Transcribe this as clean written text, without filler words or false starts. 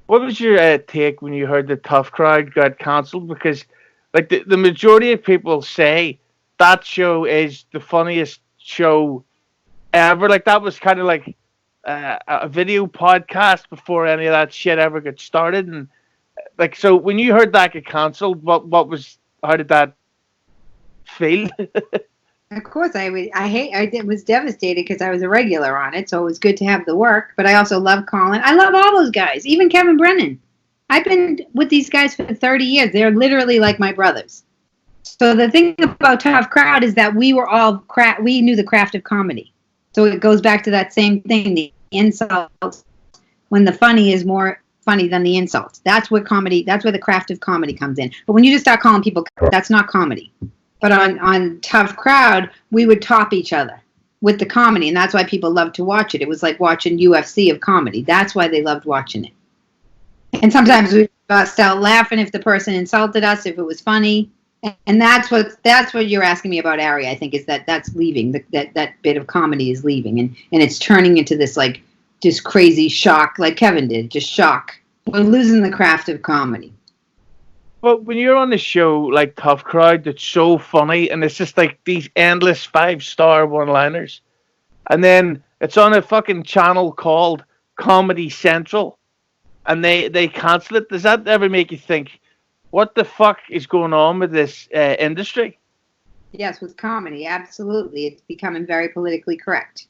What was your take when you heard the Tough Crowd got cancelled? Because, like, the majority of people say that show is the funniest show ever. Like, that was kind of like a video podcast before any of that shit ever got started. And, like, so when you heard that get cancelled, how did that feel? Of course, was devastated because I was a regular on it, so it was good to have the work. But I also love Colin. I love all those guys, even Kevin Brennan. I've been with these guys for 30 years. They're literally like my brothers. So the thing about Tough Crowd is that we knew the craft of comedy. So it goes back to that same thing, the insults, when the funny is more funny than the insults. That's where the craft of comedy comes in. But when you just start calling people, that's not comedy. But on Tough Crowd, we would top each other with the comedy, and that's why people loved to watch it. It was like watching UFC of comedy. That's why they loved watching it. And sometimes we bust out laughing if the person insulted us, if it was funny. And that's what you're asking me about Ari. I think is that's leaving. That bit of comedy is leaving, and it's turning into this like just crazy shock, like Kevin did, just shock. We're losing the craft of comedy. But when you're on the show like Tough Crowd, that's so funny, and it's just like these endless 5-star one-liners, and then it's on a fucking channel called Comedy Central, and they cancel it. Does that ever make you think, what the fuck is going on with this industry? Yes, with comedy, absolutely, it's becoming very politically correct.